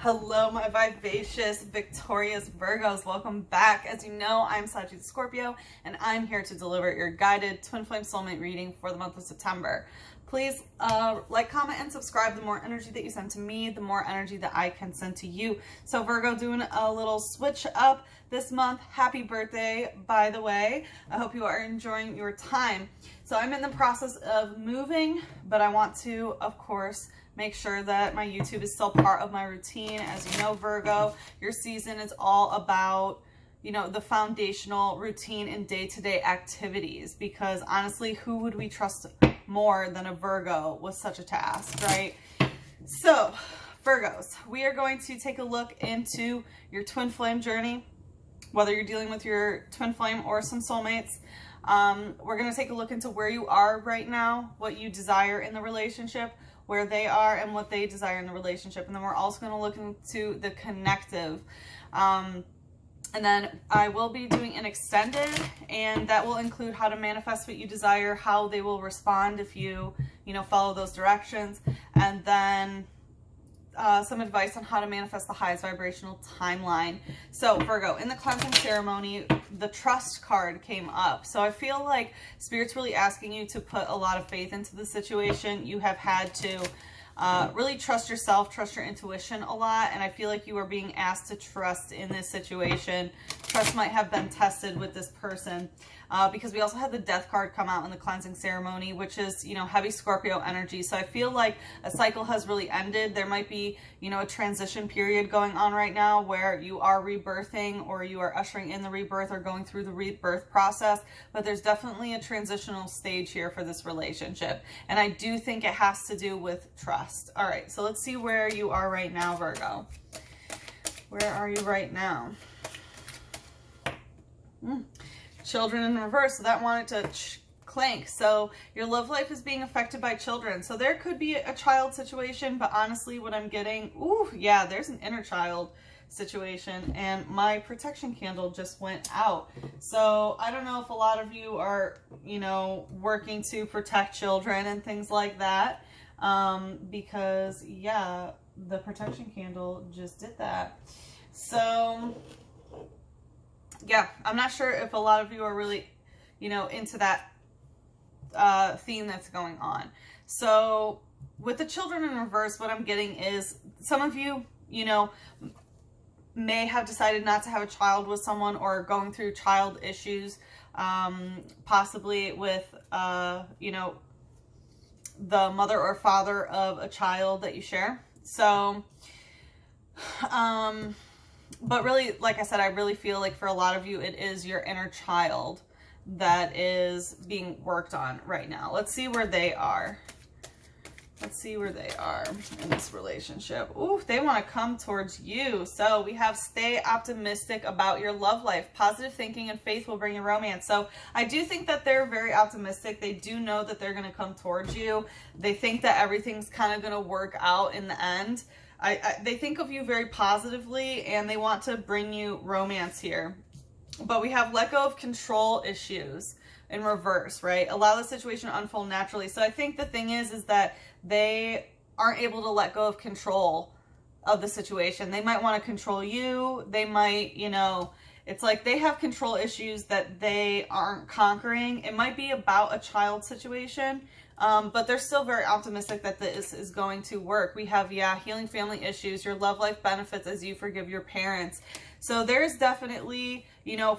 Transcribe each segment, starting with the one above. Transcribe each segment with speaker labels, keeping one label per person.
Speaker 1: Hello, my vivacious, victorious Virgos. Welcome back. As you know, I'm Sagittarius Scorpio, and I'm here to deliver your guided twin flame soulmate reading for the month of September. Please like, comment, and subscribe. The more energy that you send to me, the more energy that I can send to you. So Virgo, doing a little switch up this month. Happy birthday, by the way. I hope you are enjoying your time. So I'm in the process of moving, but I want to, of course, make sure that my YouTube is still part of my routine. As you know, Virgo, your season is all about, the foundational routine and day-to-day activities, because honestly, who would we trust more than a Virgo with such a task, right? So, Virgos, we are going to take a look into your twin flame journey, whether you're dealing with your twin flame or some soulmates. We're going to take a look into where you are right now, what you desire in the relationship, where they are, and what they desire in the relationship. And then we're also going to look into the connective. And then I will be doing an extended, and that will include how to manifest what you desire, how they will respond if you, follow those directions, and then some advice on how to manifest the highest vibrational timeline. So Virgo, in the cleansing ceremony, the trust card came up. So I feel like Spirit's really asking you to put a lot of faith into the situation. You have had to really trust yourself, trust your intuition a lot. And I feel like you are being asked to trust in this situation. Trust might have been tested with this person. Because we also had the death card come out in the cleansing ceremony, which is, heavy Scorpio energy. So I feel like a cycle has really ended. There might be, a transition period going on right now where you are rebirthing, or you are ushering in the rebirth, or going through the rebirth process. But there's definitely a transitional stage here for this relationship. And I do think it has to do with trust. All right, so let's see where you are right now, Virgo. Where are you right now? Children in reverse, so that wanted to clank. So your love life is being affected by children. So there could be a child situation, but honestly, what I'm getting, yeah, there's an inner child situation, and my protection candle just went out. So I don't know if a lot of you are, working to protect children and things like that, because yeah, the protection candle just did that. So yeah, I'm not sure if a lot of you are really, into that theme that's going on. So with the children in reverse, what I'm getting is some of you, may have decided not to have a child with someone, or going through child issues, possibly with, the mother or father of a child that you share. So, but really, like I said, I really feel like for a lot of you, it is your inner child that is being worked on right now. Let's see where they are. Let's see where they are in this relationship. Ooh, they want to come towards you. So we have stay optimistic about your love life. Positive thinking and faith will bring you romance. So I do think that they're very optimistic. They do know that they're going to come towards you. They think that everything's kind of going to work out in the end. They think of you very positively, and they want to bring you romance here. But we have let go of control issues in reverse, right? Allow the situation to unfold naturally. So I think the thing is that they aren't able to let go of control of the situation. They might want to control you. They might, it's like they have control issues that they aren't conquering. It might be about a child situation. But they're still very optimistic that this is going to work. We have, healing family issues, your love life benefits as you forgive your parents. So there's definitely,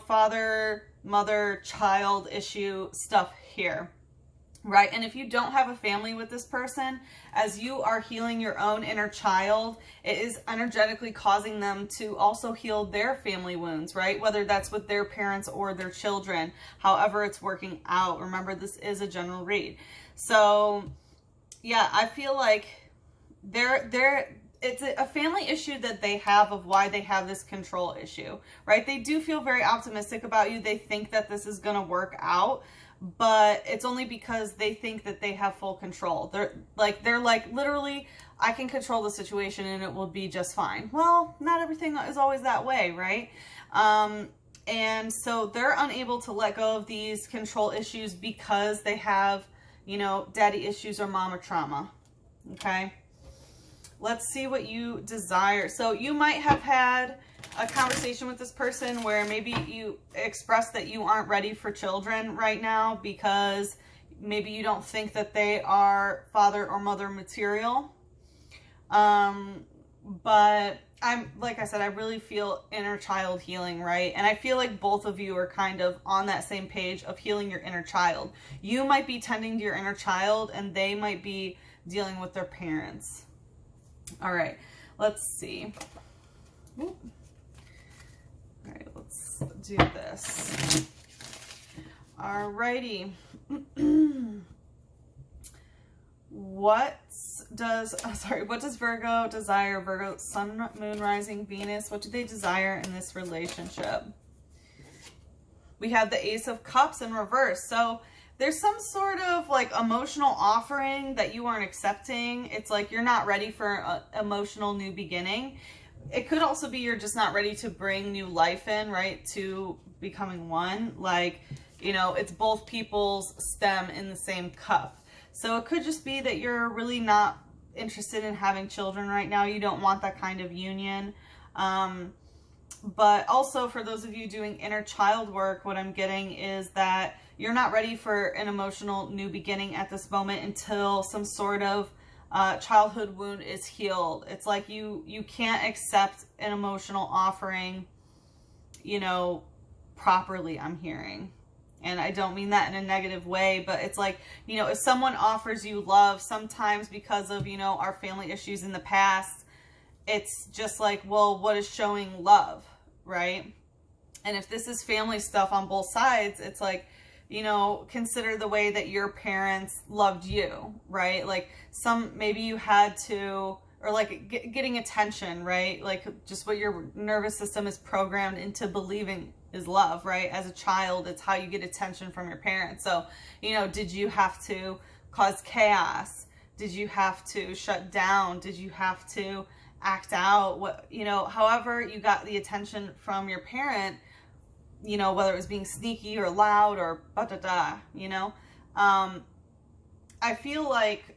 Speaker 1: father, mother, child issue stuff here, right? And if you don't have a family with this person, as you are healing your own inner child, it is energetically causing them to also heal their family wounds, right? Whether that's with their parents or their children, however it's working out. Remember, this is a general read. So yeah, I feel like it's a family issue that they have of why they have this control issue, right? They do feel very optimistic about you. They think that this is going to work out, but it's only because they think that they have full control. They're like literally, I can control the situation and it will be just fine. Well, not everything is always that way, right? And so they're unable to let go of these control issues because they have, daddy issues or mama trauma. Okay. let's see what you desire. So you might have had a conversation with this person where maybe you express that you aren't ready for children right now because maybe you don't think that they are father or mother material. But like I said, I really feel inner child healing, right? And I feel like both of you are kind of on that same page of healing your inner child. You might be tending to your inner child and they might be dealing with their parents. All right, let's see. All right, let's do this. All righty. What does Virgo desire? Virgo, sun, moon, rising, Venus. What do they desire in this relationship? We have the Ace of Cups in reverse. So there's some sort of like emotional offering that you aren't accepting. It's like you're not ready for an emotional new beginning. It could also be you're just not ready to bring new life in, right? To becoming one. Like, you know, it's both people's stem in the same cup. So it could just be that you're really not interested in having children right now. You don't want that kind of union. But also for those of you doing inner child work, what I'm getting is that you're not ready for an emotional new beginning at this moment until some sort of childhood wound is healed. It's like you can't accept an emotional offering, you know, properly, I'm hearing. And I don't mean that in a negative way, but it's like, you know, if someone offers you love, sometimes because of, you know, our family issues in the past, it's just like, well, what is showing love, right? And if this is family stuff on both sides, it's like, you know, consider the way that your parents loved you, right? Like maybe you had to, or like getting attention, right? Like just what your nervous system is programmed into believing is love, right? As a child, it's how you get attention from your parents. So, you know, did you have to cause chaos? Did you have to shut down? Did you have to act out? What, you know, however you got the attention from your parent, you know, whether it was being sneaky or loud or ba-da-da, you know, I feel like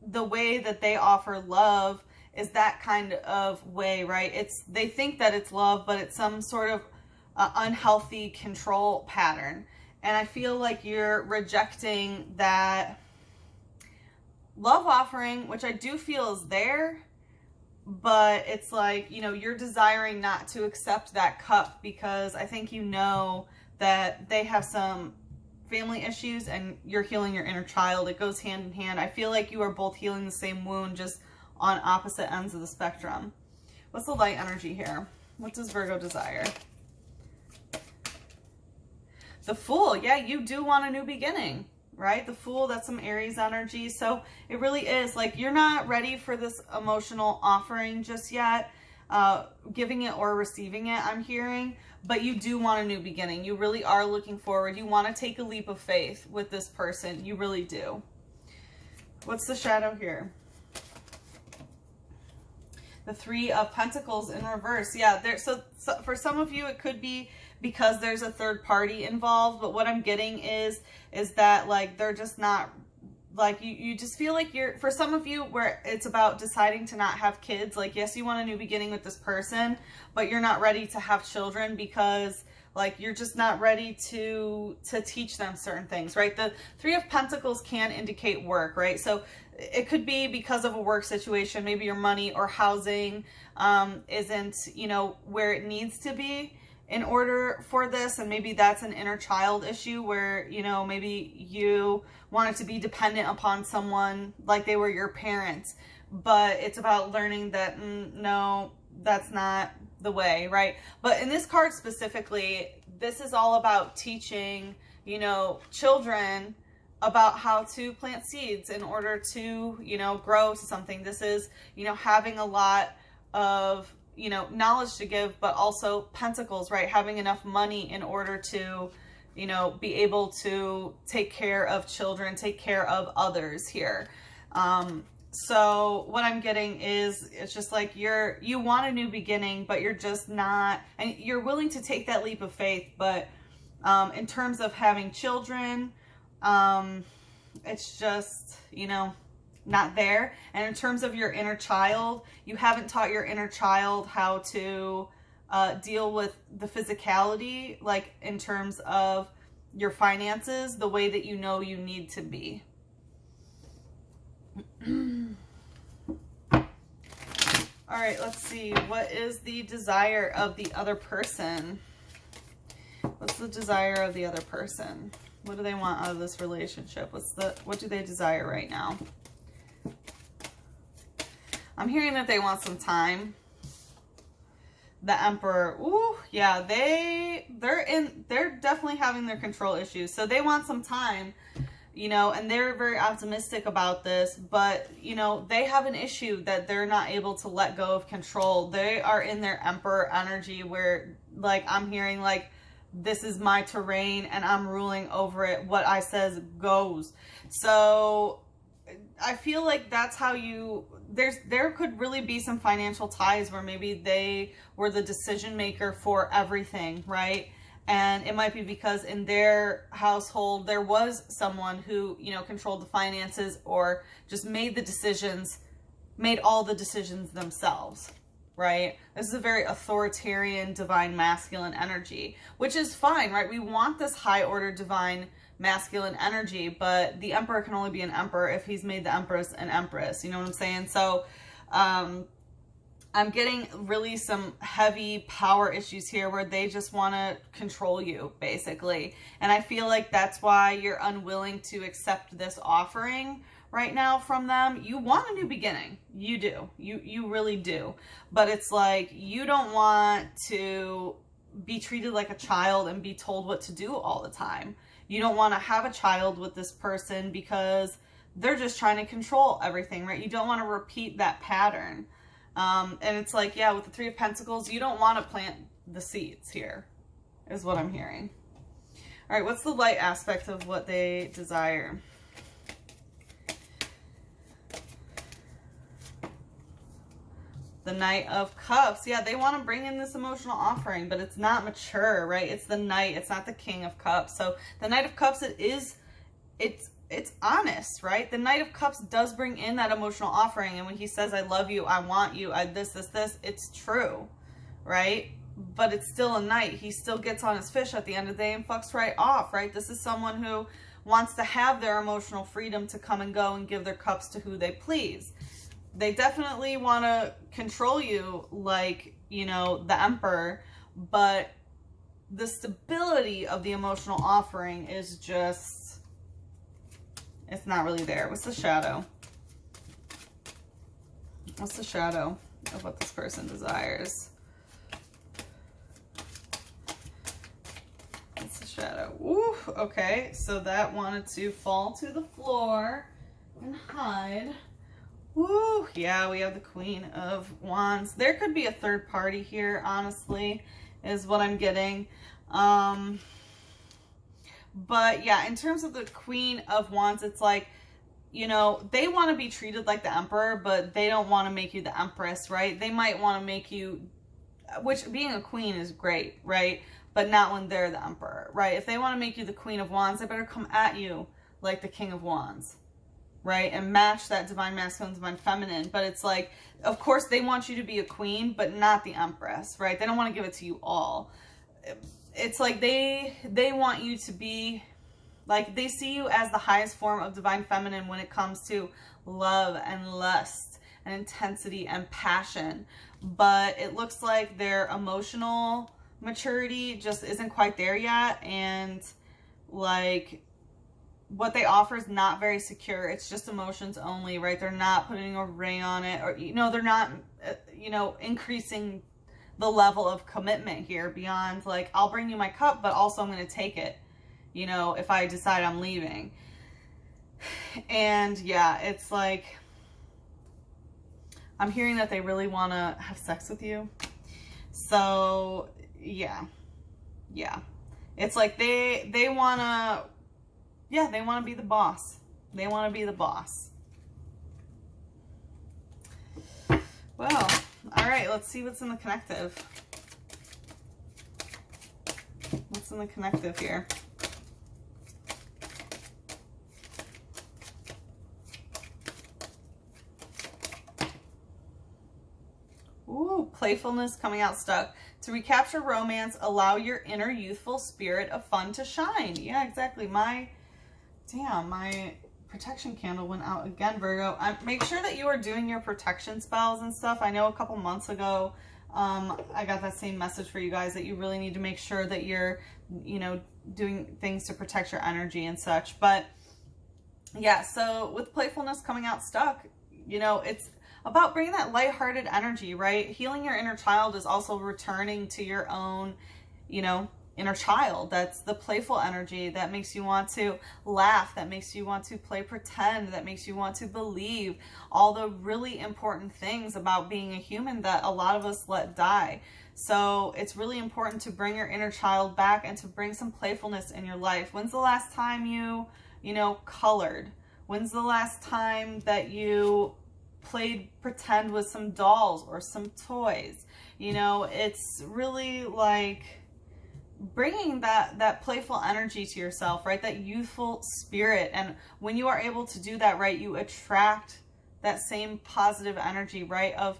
Speaker 1: the way that they offer love is that kind of way, right? They think that it's love, but it's some sort of unhealthy control pattern. And I feel like you're rejecting that love offering, which I do feel is there, but it's like, you know, you're desiring not to accept that cup because I think you know that they have some family issues and you're healing your inner child. It goes hand in hand. I feel like you are both healing the same wound, just on opposite ends of the spectrum. What's the light energy here? What does Virgo desire? The Fool. Yeah, you do want a new beginning, right? The Fool, that's some Aries energy. So it really is like you're not ready for this emotional offering just yet, giving it or receiving it, I'm hearing, but you do want a new beginning. You really are looking forward. You want to take a leap of faith with this person. You really do. What's the shadow here? The Three of Pentacles in reverse. Yeah, so for some of you, it could be because there's a third party involved, but what I'm getting is that like they're just not, like you just feel like you're, for some of you where it's about deciding to not have kids, like yes, you want a new beginning with this person, but you're not ready to have children because like you're just not ready to teach them certain things, right? The Three of Pentacles can indicate work, right? So it could be because of a work situation, maybe your money or housing isn't, you know, where it needs to be in order for this, and maybe that's an inner child issue where, you know, maybe you wanted to be dependent upon someone like they were your parents, but it's about learning that no, that's not the way, right? But in this card specifically, this is all about teaching, you know, children about how to plant seeds in order to, you know, grow to something. This is, you know, having a lot of, you know, knowledge to give, but also pentacles, right? Having enough money in order to, you know, be able to take care of children, take care of others here. So what I'm getting is it's just like you want a new beginning, but you're just not, and you're willing to take that leap of faith. But in terms of having children, it's just, you know, not there. And in terms of your inner child, you haven't taught your inner child how to deal with the physicality, like in terms of your finances, the way that you know you need to be. All right, let's see. What is the desire of the other person? What's the desire of the other person? What do they want out of this relationship? What do they desire right now? I'm hearing that they want some time. The Emperor, ooh, yeah, they're definitely having their control issues. So they want some time, you know, and they're very optimistic about this, but, you know, they have an issue that they're not able to let go of control. They are in their Emperor energy where, like, I'm hearing, like, this is my terrain and I'm ruling over it. What I says goes. So I feel like that's how there could really be some financial ties where maybe they were the decision maker for everything, right? And it might be because in their household, there was someone who, you know, controlled the finances or just made all the decisions themselves, right? This is a very authoritarian, divine masculine energy, which is fine, right? We want this high order divine masculine energy, but the Emperor can only be an emperor if he's made the Empress an empress. You know what I'm saying? So I'm getting really some heavy power issues here where they just want to control you, basically. And I feel like that's why you're unwilling to accept this offering right now from them. You want a new beginning. You do. You really do. But it's like you don't want to be treated like a child and be told what to do all the time. You don't want to have a child with this person because they're just trying to control everything, right? You don't want to repeat that pattern. And it's like, yeah, with the Three of Pentacles, you don't want to plant the seeds here, is what I'm hearing. All right, what's the light aspect of what they desire? The Knight of Cups. Yeah, they want to bring in this emotional offering, but it's not mature, right? It's the Knight. It's not the King of Cups. So the Knight of Cups, it's honest, right? The Knight of Cups does bring in that emotional offering. And when he says, I love you, I want you, this, it's true, right? But it's still a Knight. He still gets on his fish at the end of the day and fucks right off, right? This is someone who wants to have their emotional freedom to come and go and give their cups to who they please. They definitely want to control you like, you know, the Emperor, but the stability of the emotional offering is just, it's not really there. What's the shadow? What's the shadow of what this person desires? What's the shadow? Ooh, okay. So that wanted to fall to the floor and hide. Woo, yeah, we have the Queen of Wands. There could be a third party here, honestly, is what I'm getting. But yeah, in terms of the Queen of Wands, it's like, you know, they want to be treated like the Emperor, but they don't want to make you the Empress, right? They might want to make you, which being a queen is great, right? But not when they're the Emperor, right? If they want to make you the Queen of Wands, they better come at you like the King of Wands, right? And match that divine masculine, divine feminine. But it's like, of course they want you to be a queen, but not the Empress, right? They don't want to give it to you all. It's like they want you to be, like, they see you as the highest form of divine feminine when it comes to love and lust and intensity and passion. But it looks like their emotional maturity just isn't quite there yet. And like, what they offer is not very secure. It's just emotions only, right? They're not putting a ring on it, or, you know, they're not, you know, increasing the level of commitment here beyond like, I'll bring you my cup, but also I'm going to take it, you know, if I decide I'm leaving. And yeah, it's like, I'm hearing that they really want to have sex with you. So yeah, it's like they want to, yeah, they want to be the boss. They want to be the boss. Well, all right, let's see what's in the connective. What's in the connective here? Ooh, playfulness coming out stuck. To recapture romance, allow your inner youthful spirit of fun to shine. Yeah, exactly. My protection candle went out again, Virgo. Make sure that you are doing your protection spells and stuff. I know a couple months ago, I got that same message for you guys that you really need to make sure that you're, you know, doing things to protect your energy and such. But yeah, so with playfulness coming out stuck, you know, it's about bringing that lighthearted energy, right? Healing your inner child is also returning to your own, you know, inner child. That's the playful energy that makes you want to laugh, that makes you want to play pretend, that makes you want to believe all the really important things about being a human that a lot of us let die. So it's really important to bring your inner child back and to bring some playfulness in your life. When's the last time you know, colored? When's the last time that you played pretend with some dolls or some toys? You know, it's really like bringing that playful energy to yourself, right? That youthful spirit. And when you are able to do that, right, you attract that same positive energy, right, of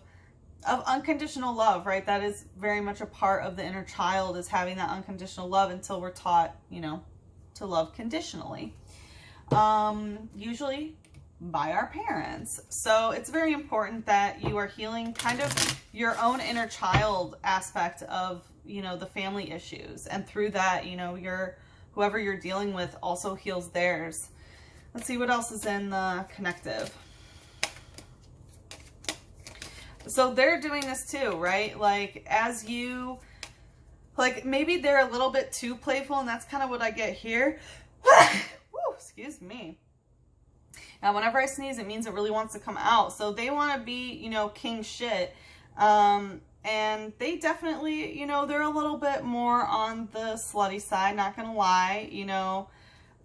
Speaker 1: unconditional love, right? That is very much a part of the inner child, is having that unconditional love until we're taught, you know, to love conditionally. Usually by our parents. So it's very important that you are healing kind of your own inner child aspect of, you know, the family issues. And through that, you know, whoever you're dealing with also heals theirs. Let's see what else is in the connective. So they're doing this too, right? Like, as you, like, maybe they're a little bit too playful, and that's kind of what I get here. Woo, excuse me. And whenever I sneeze, it means it really wants to come out. So they want to be, you know, king shit. And they definitely, you know, they're a little bit more on the slutty side, not gonna lie. You know,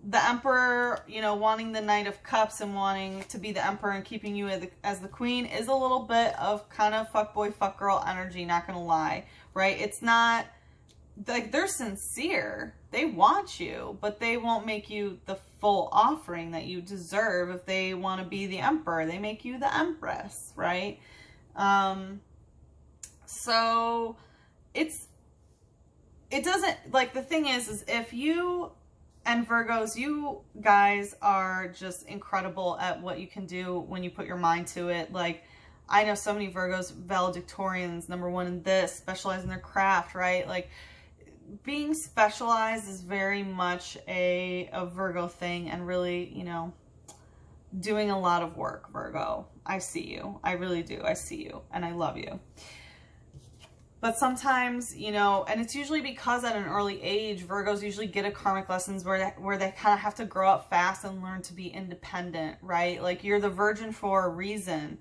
Speaker 1: the emperor, you know, wanting the Knight of Cups and wanting to be the emperor and keeping you as the queen is a little bit of kind of fuckboy, fuckgirl energy, not gonna lie, right? It's not, like, they're sincere. They want you, but they won't make you the full offering that you deserve. If they want to be the emperor, they make you the empress, right? So it doesn't, like, the thing is if you and Virgos, you guys are just incredible at what you can do when you put your mind to it. Like, I know so many Virgos, valedictorians, #1 in this, specialize in their craft, right? Like, being specialized is very much a Virgo thing, and really, you know, doing a lot of work, Virgo. I see you. I really do. I see you, and I love you. But sometimes, you know, and it's usually because at an early age, Virgos usually get a karmic lessons where they kind of have to grow up fast and learn to be independent, right? Like, you're the Virgin for a reason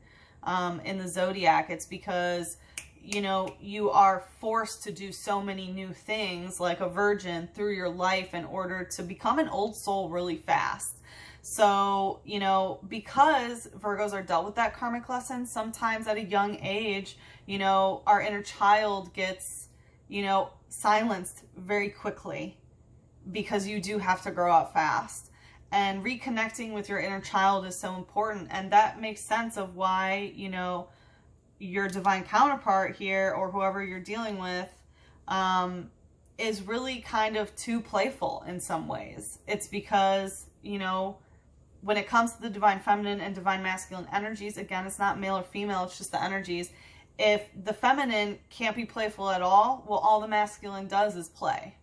Speaker 1: in the zodiac. It's because, you know, you are forced to do so many new things like a virgin through your life in order to become an old soul really fast. So, you know, because Virgos are dealt with that karmic lesson, sometimes at a young age, you know, our inner child gets, you know, silenced very quickly because you do have to grow up fast. And reconnecting with your inner child is so important. And that makes sense of why, you know, your divine counterpart here, or whoever you're dealing with, is really kind of too playful in some ways. It's because, you know, when it comes to the divine feminine and divine masculine energies, again, it's not male or female, it's just the energies. If the feminine can't be playful at all, well, all the masculine does is play.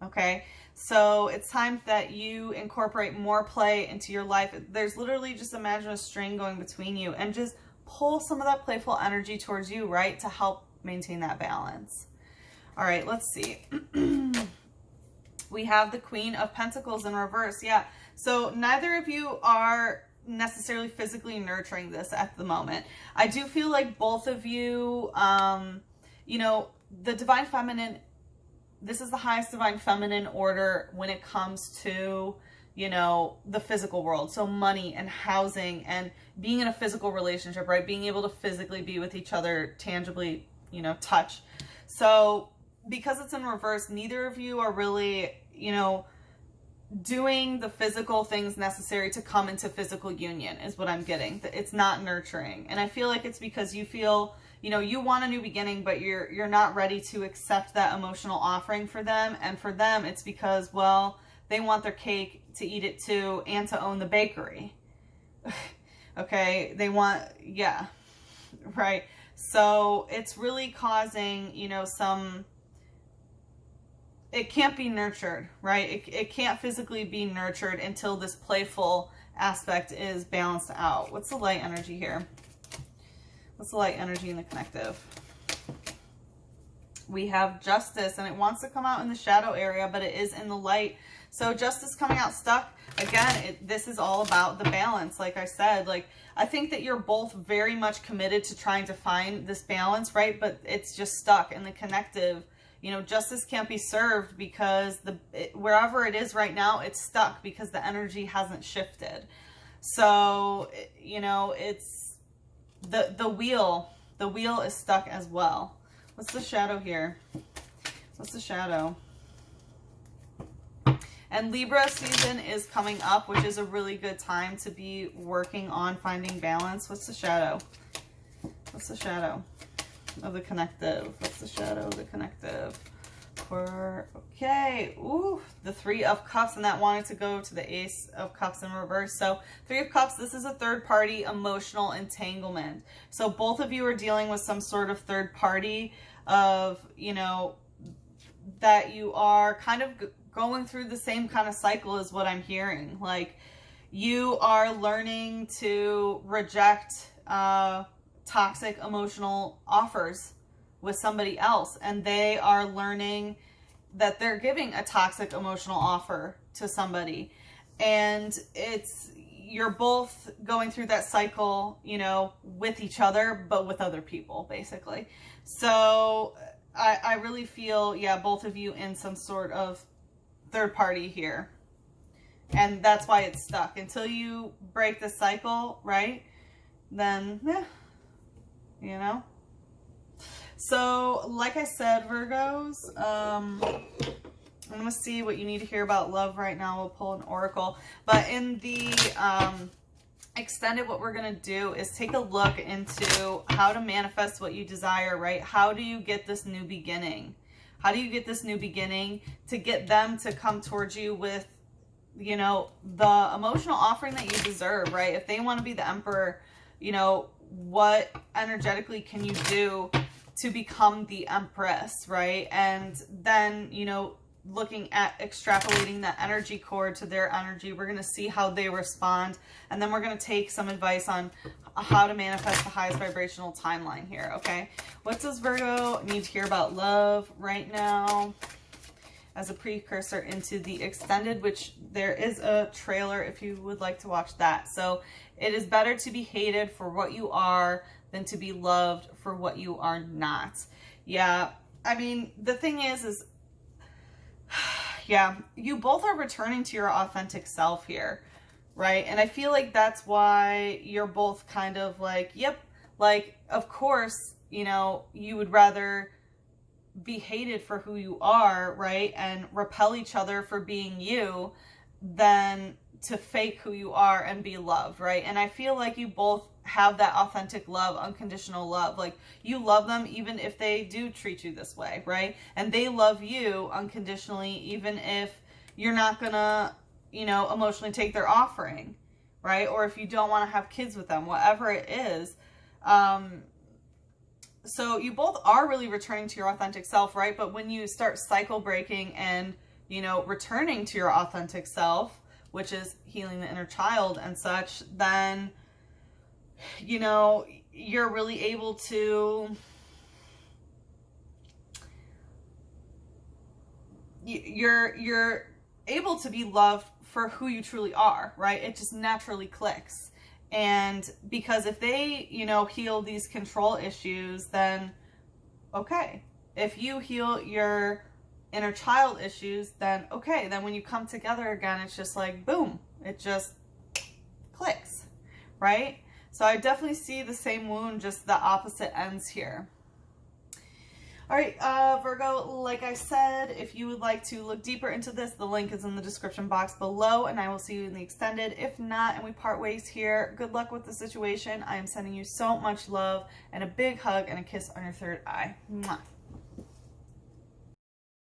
Speaker 1: Okay? So it's time that you incorporate more play into your life. There's literally, just imagine a string going between you, and just pull some of that playful energy towards you, right? To help maintain that balance. All right, let's see. We have the Queen of Pentacles in reverse. Yeah. So neither of you are necessarily physically nurturing this at the moment. I do feel like both of you, you know, the divine feminine, this is the highest divine feminine order when it comes to, you know, the physical world. So money and housing and being in a physical relationship, right? Being able to physically be with each other, tangibly, you know, touch. So because it's in reverse, neither of you are really, you know, doing the physical things necessary to come into physical union is what I'm getting. It's not nurturing. And I feel like it's because you feel you know, you want a new beginning, but you're not ready to accept that emotional offering for them. And for them, it's because, well, they want their cake to eat it too and to own the bakery. Okay, they want, yeah, right. So it's really causing, you know, it can't be nurtured, right? It can't physically be nurtured until this playful aspect is balanced out. What's the light energy here? What's the light energy in the connective? We have Justice, and it wants to come out in the shadow area, but it is in the light. So Justice coming out stuck. Again, this is all about the balance. Like I said, like, I think that you're both very much committed to trying to find this balance, right? But it's just stuck in the connective. You know, justice can't be served because wherever it is right now, it's stuck because the energy hasn't shifted. So, you know, it's the wheel is stuck as well. What's the shadow here? What's the shadow? And Libra season is coming up, which is a really good time to be working on finding balance. What's the shadow? What's the shadow of the connective? What's the shadow of the connective? Okay, ooh, the Three of Cups, and that wanted to go to the Ace of Cups in reverse. So Three of Cups, this is a third party emotional entanglement. So both of you are dealing with some sort of third party of, you know, that you are kind of going through the same kind of cycle is what I'm hearing. Like, you are learning to reject toxic emotional offers with somebody else, and they are learning that they're giving a toxic emotional offer to somebody, and you're both going through that cycle, you know, with each other, but with other people, basically. So I really feel, yeah, both of you in some sort of third party here, and that's why it's stuck until you break the cycle, right? Then, yeah, you know. So, like I said, Virgos, I'm going to see what you need to hear about love right now. We'll pull an oracle. But in the extended, what we're going to do is take a look into how to manifest what you desire, right? How do you get this new beginning? How do you get this new beginning to get them to come towards you with, you know, the emotional offering that you deserve, right? If they want to be the emperor, you know, what energetically can you do to become the empress, right? And then, you know, looking at extrapolating that energy cord to their energy, we're going to see how they respond, and then we're going to take some advice on how to manifest the highest vibrational timeline here, okay? What does Virgo need to hear about love right now as a precursor into the extended, which there is a trailer if you would like to watch that. So it is better to be hated for what you are than to be loved for what you are not. Yeah, I mean, the thing is yeah, you both are returning to your authentic self here, right? And I feel like that's why you're both kind of like, yep, like, of course, you know, you would rather be hated for who you are, right? And repel each other for being you than to fake who you are and be loved, right? And I feel like you both have that authentic love, unconditional love. Like, you love them even if they do treat you this way, right? And they love you unconditionally even if you're not gonna, you know, emotionally take their offering, right? Or if you don't want to have kids with them, whatever it is. So you both are really returning to your authentic self, right? But when you start cycle breaking and, you know, returning to your authentic self, which is healing the inner child and such, then, you know, you're really able to, you're able to be loved for who you truly are, right? It just naturally clicks. And because if they, you know, heal these control issues, then okay. If you heal your inner child issues, then okay. Then when you come together again, it's just like, boom, it just clicks, right? So I definitely see the same wound, just the opposite ends here. All right, Virgo, like I said, if you would like to look deeper into this, the link is in the description box below, and I will see you in the extended. If not, and we part ways here, good luck with the situation. I am sending you so much love and a big hug and a kiss on your third eye. Mwah.